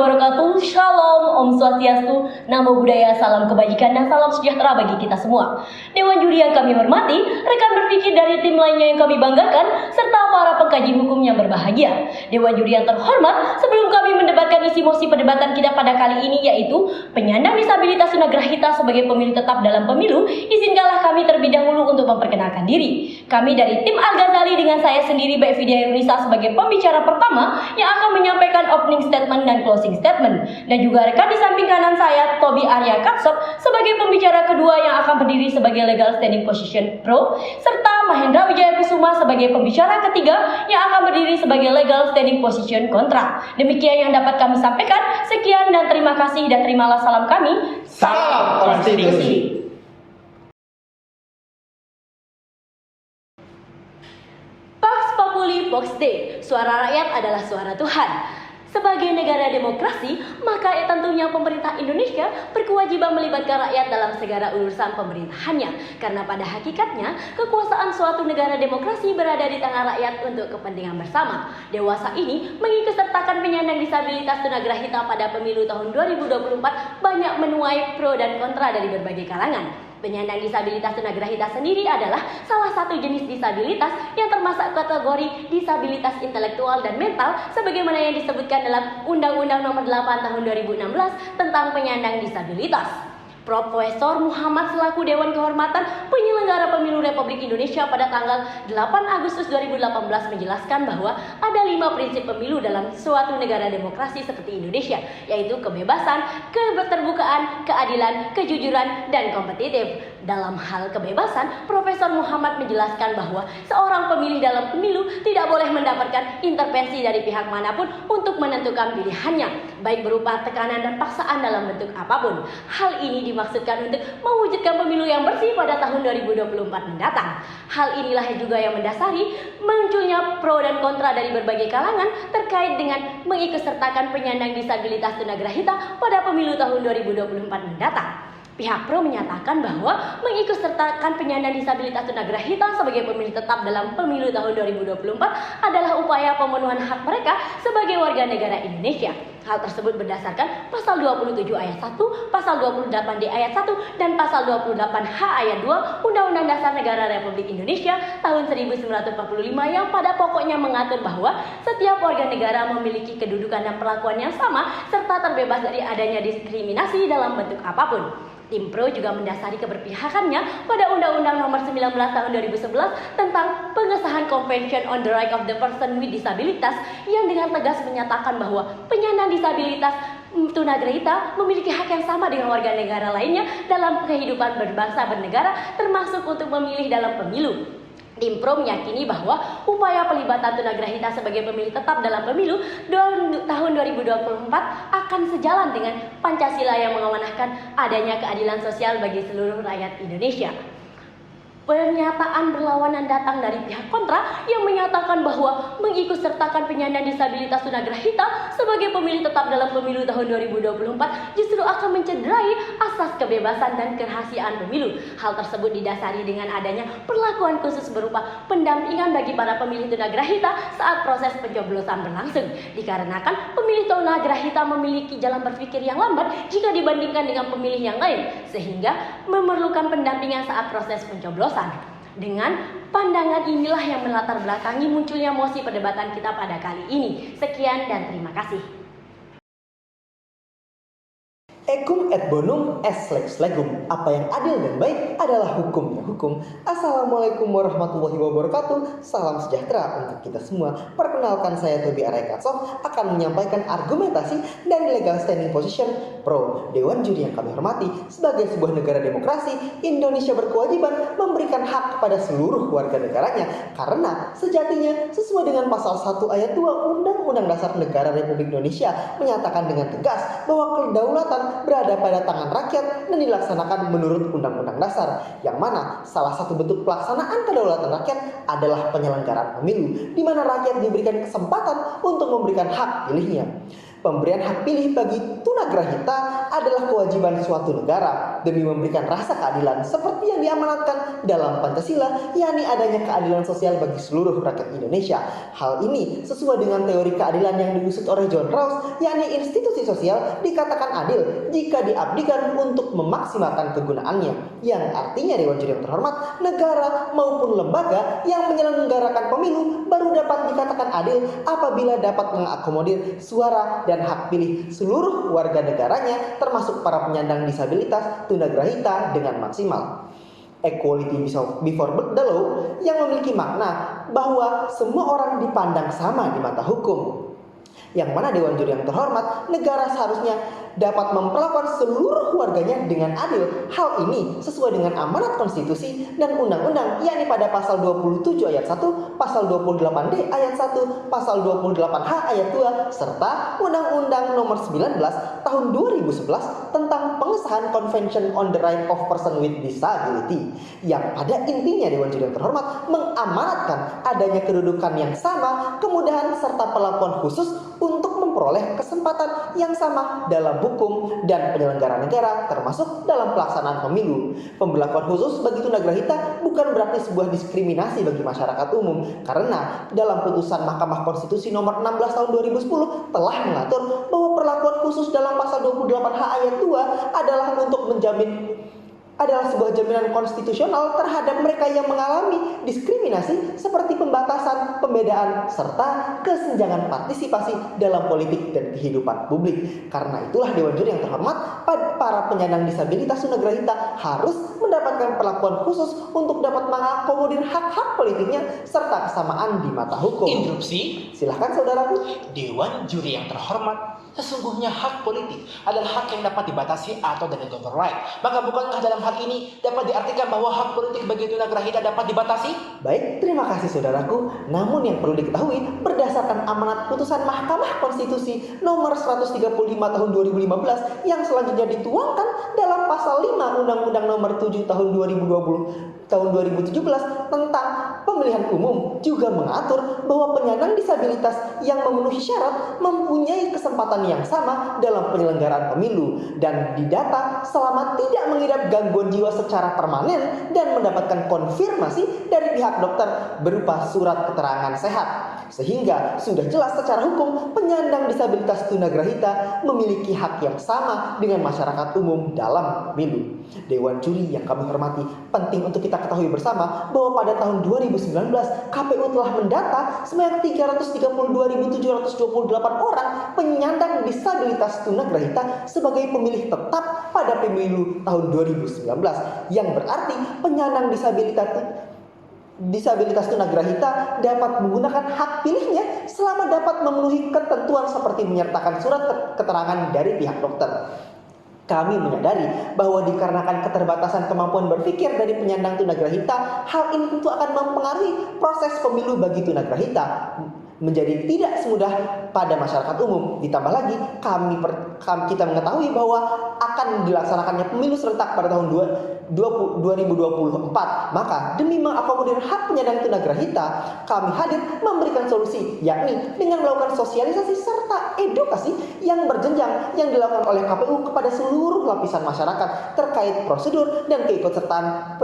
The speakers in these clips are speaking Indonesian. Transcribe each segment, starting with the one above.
wabarakatuh. Shalom, Om Swastiastu, Namo Buddhaya, salam kebajikan dan salam sejahtera bagi kita semua. Dewan juri yang kami hormati, rekan berpikir dari tim lainnya yang kami banggakan, serta para pengkaji hukum yang berbahagia. Dewan juri yang terhormat, sebelum kami mendebatkan isi mosi perdebatan kita pada kali ini, yaitu penyandang disabilitas tunagrahita sebagai pemilih tetap dalam pemilu, izinkanlah kami terlebih dahulu untuk memperkenalkan diri. Kami dari tim Al-Ghazali dengan saya sendiri, Mbak Vidya Yunisa, sebagai pembicara pertama yang akan menyampaikan opening statement dan closing statement, dan juga rekan di samping kanan saya, Tobi Arya Katsop, sebagai pembicara kedua yang akan berdiri sebagai legal standing position pro, serta Mahendra Wijaya Kusuma sebagai pembicara ketiga yang akan berdiri sebagai legal standing position kontra. Demikian yang dapat kami sampaikan. Sekian dan terima kasih, dan terimalah salam kami. Salam Konstitusi. Pax Populi Vox Dei, suara rakyat adalah suara Tuhan. Sebagai negara demokrasi, maka tentunya pemerintah Indonesia berkewajiban melibatkan rakyat dalam segala urusan pemerintahannya. Karena pada hakikatnya, kekuasaan suatu negara demokrasi berada di tangan rakyat untuk kepentingan bersama. Dewasa ini mengikutsertakan penyandang disabilitas tunagrahita pada pemilu tahun 2024 banyak menuai pro dan kontra dari berbagai kalangan. Penyandang disabilitas tunagrahita sendiri adalah salah satu jenis disabilitas yang termasuk kategori disabilitas intelektual dan mental sebagaimana yang disebutkan dalam Undang-Undang Nomor 8 Tahun 2016 tentang penyandang disabilitas. Profesor Muhammad selaku Dewan Kehormatan Penyelenggara Pemilu Republik Indonesia pada tanggal 8 Agustus 2018 menjelaskan bahwa ada 5 prinsip pemilu dalam suatu negara demokrasi seperti Indonesia, yaitu kebebasan, keterbukaan, keadilan, kejujuran, dan kompetitif. Dalam hal kebebasan, Profesor Muhammad menjelaskan bahwa seorang pemilih dalam pemilu tidak boleh mendapatkan intervensi dari pihak manapun untuk menentukan pilihannya, baik berupa tekanan dan paksaan dalam bentuk apapun. Hal ini dimaksudkan untuk mewujudkan pemilu yang bersih pada tahun 2024 mendatang. Hal inilah juga yang mendasari munculnya pro dan kontra dari berbagai kalangan terkait dengan mengikutsertakan penyandang disabilitas tunagrahita pada pemilu tahun 2024 mendatang. Pihak pro menyatakan bahwa mengikutsertakan penyandang disabilitas tunagrahita sebagai pemilih tetap dalam pemilu tahun 2024 adalah upaya pemenuhan hak mereka sebagai warga negara Indonesia. Hal tersebut berdasarkan Pasal 27 ayat 1, Pasal 28D ayat 1, dan Pasal 28H ayat 2 Undang-Undang Dasar Negara Republik Indonesia tahun 1945 yang pada pokoknya mengatur bahwa setiap warga negara memiliki kedudukan dan perlakuan yang sama serta terbebas dari adanya diskriminasi dalam bentuk apapun. Tim Pro juga mendasari keberpihakannya pada Undang-Undang Nomor 19 Tahun 2011 tentang pengesahan Convention on the Right of the Person with Disabilities yang dengan tegas menyatakan bahwa penyandang disabilitas tunagrahita memiliki hak yang sama dengan warga negara lainnya dalam kehidupan berbangsa bernegara, termasuk untuk memilih dalam pemilu. Tim Pro meyakini bahwa upaya pelibatan tunagrahita sebagai pemilih tetap dalam pemilu tahun 2024 akan sejalan dengan Pancasila yang mengamanahkan adanya keadilan sosial bagi seluruh rakyat Indonesia. Pernyataan berlawanan datang dari pihak kontra yang menyatakan bahwa mengikutsertakan penyandang disabilitas tunagrahita sebagai pemilih tetap dalam pemilu tahun 2024 justru akan mencederai asas kebebasan dan kerahasiaan pemilu. Hal tersebut didasari dengan adanya perlakuan khusus berupa pendampingan bagi para pemilih tunagrahita saat proses pencoblosan berlangsung. Dikarenakan pemilih tunagrahita memiliki jalan berpikir yang lambat jika dibandingkan dengan pemilih yang lain, sehingga memerlukan pendampingan saat proses pencoblosan. Dengan pandangan inilah yang melatar belakangi munculnya mosi perdebatan kita pada kali ini. Sekian dan terima kasih. Ecum et bonum est lex legum. Apa yang adil dan baik adalah hukumnya hukum. Assalamualaikum warahmatullahi wabarakatuh. Salam sejahtera untuk kita semua. Perkenalkan, saya Tobi Arya Katsop akan menyampaikan argumentasi dan legal standing position pro. Dewan juri yang kami hormati, sebagai sebuah negara demokrasi, Indonesia berkewajiban memberikan hak kepada seluruh warga negaranya karena sejatinya sesuai dengan pasal 1 ayat 2 Undang-Undang Dasar Negara Republik Indonesia menyatakan dengan tegas bahwa kedaulatan berada pada tangan rakyat dan dilaksanakan menurut Undang-Undang Dasar, yang mana salah satu bentuk pelaksanaan kedaulatan rakyat adalah penyelenggaraan pemilu, di mana rakyat diberikan kesempatan untuk memberikan hak pilihnya. Pemberian hak pilih bagi tunagrahita adalah kewajiban suatu negara. demi memberikan rasa keadilan seperti yang diamanatkan dalam Pancasila, yakni adanya keadilan sosial bagi seluruh rakyat Indonesia. Hal ini sesuai dengan teori keadilan yang diusut oleh John Rawls, yakni institusi sosial dikatakan adil jika diabdikan untuk memaksimalkan kegunaannya, yang artinya Dewan Juri yang terhormat, negara maupun lembaga yang menyelenggarakan pemilu baru dapat dikatakan adil apabila dapat mengakomodir suara dan hak pilih seluruh warga negaranya, termasuk para penyandang disabilitas tunagrahita dengan maksimal. Equality before the law yang memiliki makna bahwa semua orang dipandang sama di mata hukum, yang mana Dewan Juri yang terhormat, negara seharusnya dapat memperlakukan seluruh warganya dengan adil. Hal ini sesuai dengan amanat konstitusi dan undang-undang, yakni pada pasal 27 ayat 1, pasal 28D ayat 1, pasal 28H ayat 2, serta Undang-Undang Nomor 19 Tahun 2011 tentang pengesahan Convention on the Right of Person with Disability, yang pada intinya Dewan Juri yang terhormat mengamanatkan adanya kedudukan yang sama, kemudahan serta perlakuan khusus untuk memperoleh kesempatan yang sama dalam hukum dan penyelenggara negara, termasuk dalam pelaksanaan pemilu. Pemberlakuan khusus bagi tunagrahita bukan berarti sebuah diskriminasi bagi masyarakat umum, karena dalam putusan Mahkamah Konstitusi nomor 16 tahun 2010 telah mengatur bahwa perlakuan khusus dalam pasal 28H ayat 2 adalah sebuah jaminan konstitusional terhadap mereka yang mengalami diskriminasi seperti pembatasan, pembedaan, serta kesenjangan partisipasi dalam politik dan kehidupan publik. Karena itulah Dewan Juri yang terhormat, para penyandang disabilitas tunagrahita harus mendapatkan perlakuan khusus untuk dapat mengakomodir hak-hak politiknya serta kesamaan di mata hukum. Interupsi. Silahkan saudaraku. Dewan Juri yang terhormat, sesungguhnya hak politik adalah hak yang dapat dibatasi atau delegated right. Maka bukankah dalam hal ini dapat diartikan bahwa hak politik bagi tunagrahita dapat dibatasi? Baik, terima kasih saudaraku. Namun yang perlu diketahui, berdasarkan amanat putusan Mahkamah Konstitusi nomor 135 tahun 2015 yang selanjutnya dituangkan dalam pasal 5 Undang-Undang nomor 7 tahun 2017 tentang pemilihan umum juga mengatur bahwa penyandang disabilitas yang memenuhi syarat mempunyai kesempatan yang sama dalam penyelenggaraan pemilu dan didata selama tidak mengidap gangguan jiwa secara permanen dan mendapatkan konfirmasi dari pihak dokter berupa surat keterangan sehat. Sehingga sudah jelas secara hukum penyandang disabilitas tunagrahita memiliki hak yang sama dengan masyarakat umum dalam pemilu. Dewan Juri yang kami hormati, penting untuk kita ketahui bersama bahwa pada tahun 2019 KPU telah mendata sebanyak 332.728 orang penyandang disabilitas tunagrahita sebagai pemilih tetap pada pemilu tahun 2019, yang berarti penyandang disabilitas tunagrahita dapat menggunakan hak pilihnya selama dapat memenuhi ketentuan seperti menyertakan surat keterangan dari pihak dokter. Kami menyadari bahwa dikarenakan keterbatasan kemampuan berpikir dari penyandang tunagrahita, hal ini tentu akan mempengaruhi proses pemilu bagi tunagrahita menjadi tidak semudah pada masyarakat umum. Ditambah lagi kita mengetahui bahwa akan dilaksanakannya pemilu serentak pada tahun 2024. Maka demi mengakomodir hak penyandang tunagrahita, kami hadir memberikan solusi, yakni dengan melakukan sosialisasi serta edukasi yang berjenjang yang dilakukan oleh KPU kepada seluruh lapisan masyarakat terkait prosedur dan keikutsertaan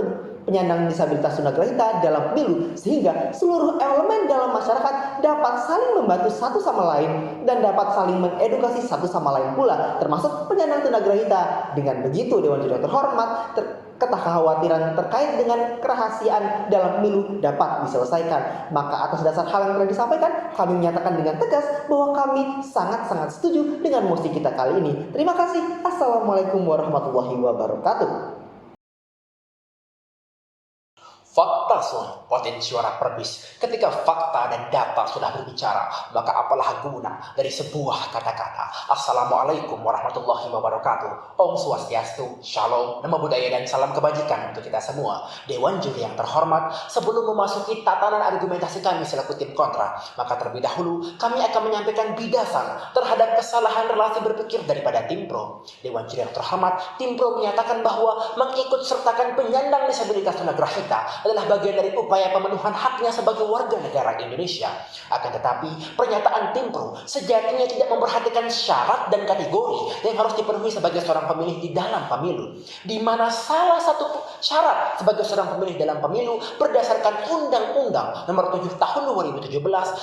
penyandang disabilitas tunagrahita dalam pemilu, sehingga seluruh elemen dalam masyarakat dapat saling membantu satu sama lain dan dapat saling mengedukasi satu sama lain pula, termasuk penyandang tunagrahita. Dengan begitu, Dewan Juri terhormat, kekhawatiran terkait dengan kerahasiaan dalam pemilu dapat diselesaikan. Maka atas dasar hal yang telah disampaikan, kami menyatakan dengan tegas bahwa kami sangat-sangat setuju dengan mosi kita kali ini. Terima kasih. Assalamualaikum warahmatullahi wabarakatuh. Fakta sun, potensi suara perbis. Ketika fakta dan data sudah berbicara, maka apalah guna dari sebuah kata-kata. Assalamualaikum warahmatullahi wabarakatuh. Om Swastiastu, Shalom, Namo Buddhaya, dan salam kebajikan untuk kita semua. Dewan Juri yang terhormat, sebelum memasuki tatanan argumentasi kami selaku tim kontra, maka terlebih dahulu kami akan menyampaikan bidasan terhadap kesalahan relasi berpikir daripada tim pro. Dewan Juri yang terhormat, tim pro menyatakan bahwa mengikut sertakan penyandang disabilitas tunagrahita adalah bagian dari upaya pemenuhan haknya sebagai warga negara Indonesia. Akan tetapi, pernyataan Tim Pro sejatinya tidak memperhatikan syarat dan kategori yang harus dipenuhi sebagai seorang pemilih di dalam pemilu, di mana salah satu syarat sebagai seorang pemilih dalam pemilu berdasarkan Undang-Undang Nomor 7 Tahun 2017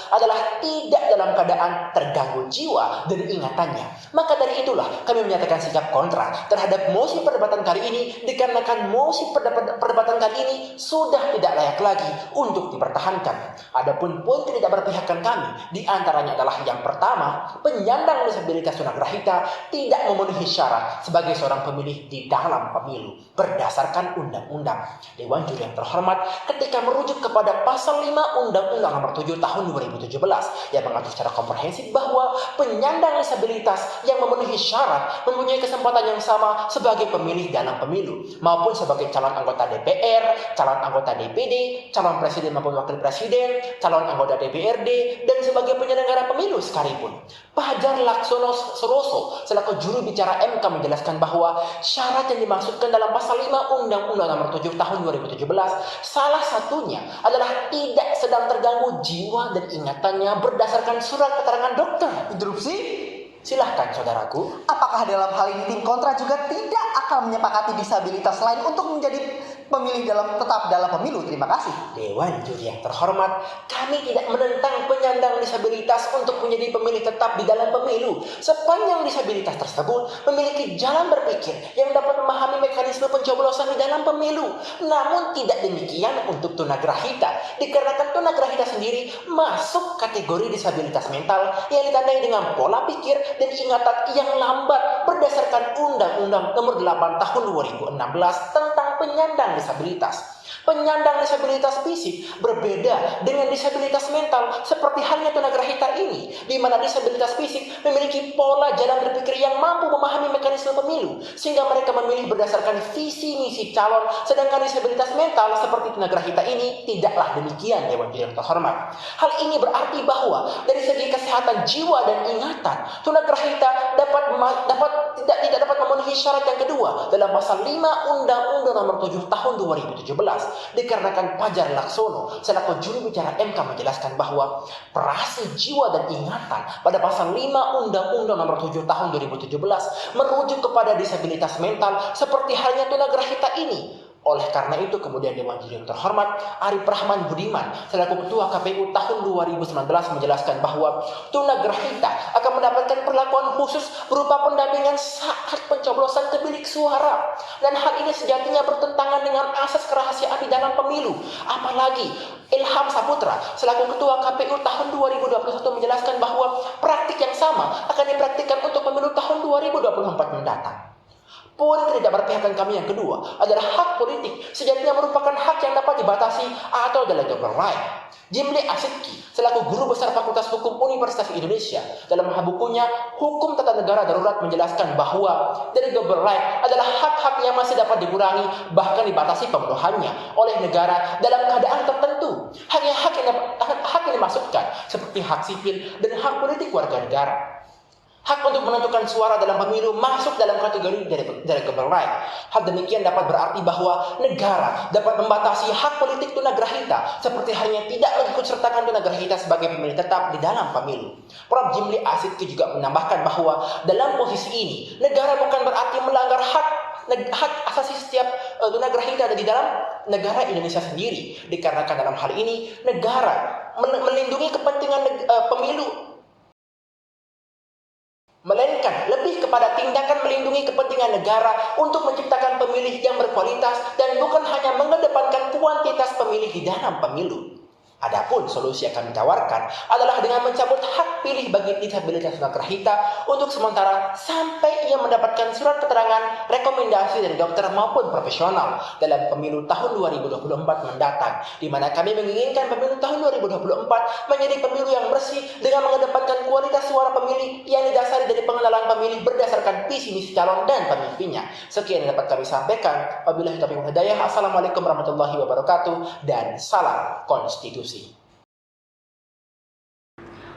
adalah tidak dalam keadaan terganggu jiwa dan ingatannya. Maka dari itulah kami menyatakan sikap kontra terhadap mosi perdebatan kali ini, dikarenakan mosi perdebatan kali ini sudah tidak layak lagi untuk dipertahankan. Adapun poin tidak berpihakan kami diantaranya adalah yang pertama, penyandang disabilitas tunagrahita tidak memenuhi syarat sebagai seorang pemilih di dalam pemilu berdasarkan undang-undang. Dewan Juri yang terhormat, ketika merujuk kepada pasal 5 Undang-Undang Nomor 7 Tahun 2017 yang mengatur secara komprehensif bahwa penyandang disabilitas yang memenuhi syarat mempunyai kesempatan yang sama sebagai pemilih dalam pemilu maupun sebagai calon anggota DPR, calon anggota DPD, calon presiden maupun wakil presiden, calon anggota DPRD, dan sebagai penyelenggara pemilu sekalipun. Fajar Laksono Suroso selaku juru bicara MK menjelaskan bahwa syarat yang dimaksudkan dalam pasal 5 Undang-Undang Nomor 7 Tahun 2017 salah satunya adalah tidak sedang terganggu jiwa dan ingatannya berdasarkan surat keterangan dokter. Interupsi? Silahkan saudaraku. Apakah dalam hal ini tim kontra juga tidak akan menyepakati disabilitas lain untuk menjadi pemilih tetap dalam pemilu? Terima kasih. Dewan Juri yang terhormat, kami tidak menentang penyandang disabilitas untuk menjadi pemilih tetap di dalam pemilu sepanjang disabilitas tersebut memiliki jalan berpikir yang dapat memahami mekanisme pencoblosan di dalam pemilu. Namun tidak demikian untuk tunagrahita, dikarenakan tunagrahita sendiri masuk kategori disabilitas mental yang ditandai dengan pola pikir dan ingatan yang lambat berdasarkan Undang-Undang Nomor 8 Tahun 2016 tentang penyandang disabilitas. Penyandang disabilitas fisik berbeda dengan disabilitas mental seperti halnya tunagrahita ini, di mana disabilitas fisik memiliki pola jalan berpikir yang mampu memahami mekanisme pemilu sehingga mereka memilih berdasarkan visi misi calon, sedangkan disabilitas mental seperti tunagrahita ini tidaklah demikian. Dewan Juri yang terhormat, hal ini berarti bahwa dari segi kesehatan jiwa dan ingatan, tunagrahita tidak dapat memenuhi syarat yang kedua dalam pasal 5 Undang-Undang Nomor 7 Tahun 2017. Dikarenakan Fajar Laksono selaku juru bicara MK menjelaskan bahwa perasi jiwa dan ingatan pada pasal 5 Undang-Undang Nomor 7 Tahun 2017 merujuk kepada disabilitas mental seperti halnya tunagrahita ini. Oleh karena itu kemudian Dewan Juri yang terhormat Arif Rahman Budiman selaku Ketua KPU tahun 2019 menjelaskan bahwa tunagrahita akan mendapatkan perlakuan khusus berupa pendampingan saat pencoblosan ke bilik suara, dan hal ini sejatinya bertentangan dengan asas kerahasiaan di dalam pemilu. Apalagi Ilham Saputra selaku Ketua KPU tahun 2021 menjelaskan bahwa praktik yang sama akan dipraktikkan untuk pemilu tahun 2024 mendatang. Poin tidak berpihakan kami yang kedua adalah hak politik sejatinya merupakan hak yang dapat dibatasi atau delegable right. Jimli Asidki selaku Guru Besar Fakultas Hukum Universitas Indonesia dalam bukunya Hukum Tata Negara Darurat menjelaskan bahwa delegable right adalah hak-hak yang masih dapat dikurangi bahkan dibatasi pemenuhannya oleh negara dalam keadaan tertentu. Hak yang dimaksudkan seperti hak sipil dan hak politik warga negara. Hak untuk menentukan suara dalam pemilu masuk dalam kategori delegable right. Hal demikian dapat berarti bahwa negara dapat membatasi hak politik tunagrahita seperti halnya tidak mengikut sertakan tunagrahita sebagai pemilih tetap di dalam pemilu. Prof. Jimli Asidki juga menambahkan bahwa dalam posisi ini negara bukan berarti melanggar hak asasi setiap tunagrahita di dalam negara Indonesia sendiri, dikarenakan dalam hal ini negara melindungi kepentingan pemilu, melainkan lebih kepada tindakan melindungi kepentingan negara untuk menciptakan pemilih yang berkualitas dan bukan hanya mengedepankan kuantitas pemilih di dalam pemilu. Adapun solusi yang kami tawarkan adalah dengan mencabut hak pilih bagi disabilitas tunagrahita untuk sementara sampai ia mendapatkan surat keterangan rekomendasi dari dokter maupun profesional dalam pemilu tahun 2024 mendatang, di mana kami menginginkan pemilu tahun 2024 menjadi pemilu yang bersih dengan mengedepankan kualitas suara pemilih yang didasari dari pengenalan pemilih berdasarkan visi misi calon dan pemimpinnya. Sekian yang dapat kami sampaikan. Wabillahi taufiq wal hidayah. Assalamualaikum warahmatullahi wabarakatuh dan salam konstitusi.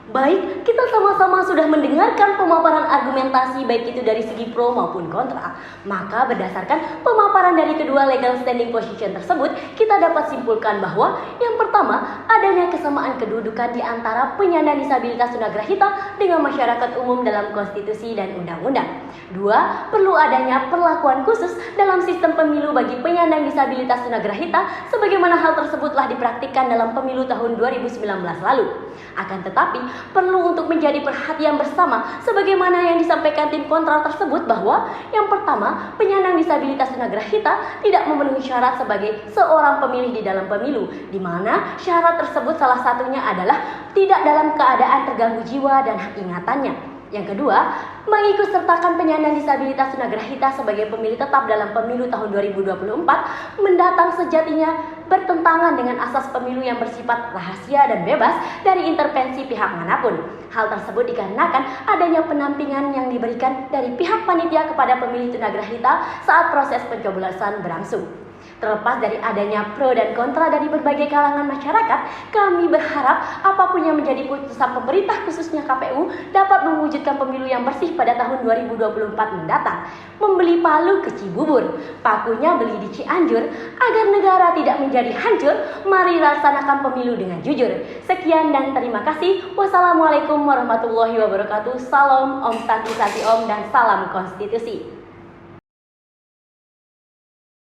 Baik, kita sama-sama sudah mendengarkan pemaparan argumentasi baik itu dari segi pro maupun kontra. Maka berdasarkan pemaparan dari kedua legal standing position tersebut, kita dapat simpulkan bahwa yang pertama, adanya kesamaan kedudukan di antara penyandang disabilitas tunagrahita dengan masyarakat umum dalam konstitusi dan undang-undang. Dua, perlu adanya perlakuan khusus dalam sistem pemilu bagi penyandang disabilitas tunagrahita sebagaimana hal tersebut telah dipraktikkan dalam pemilu tahun 2019 lalu. Akan tetapi, perlu untuk menjadi perhatian bersama sebagaimana yang disampaikan tim kontra tersebut bahwa yang pertama, penyandang disabilitas tunagrahita tidak memenuhi syarat sebagai seorang pemilih di dalam pemilu, di mana syarat tersebut salah satunya adalah tidak dalam keadaan terganggu jiwa dan hak ingatannya. Yang kedua, mengikutsertakan penyandang disabilitas tunagrahita sebagai pemilih tetap dalam pemilu tahun 2024 mendatang sejatinya bertentangan dengan asas pemilu yang bersifat rahasia dan bebas dari intervensi pihak manapun. Hal tersebut dikarenakan adanya penampingan yang diberikan dari pihak panitia kepada pemilih tunagrahita saat proses pencoblosan berlangsung. Terlepas dari adanya pro dan kontra dari berbagai kalangan masyarakat, kami berharap apapun yang menjadi putusan pemerintah khususnya KPU dapat mewujudkan pemilu yang bersih pada tahun 2024 mendatang. Membeli palu ke Cibubur, pakunya beli di Cianjur. Agar negara tidak menjadi hancur, mari laksanakan pemilu dengan jujur. Sekian dan terima kasih. Wassalamualaikum warahmatullahi wabarakatuh. Salam, Om Santi Santi Om, dan salam konstitusi.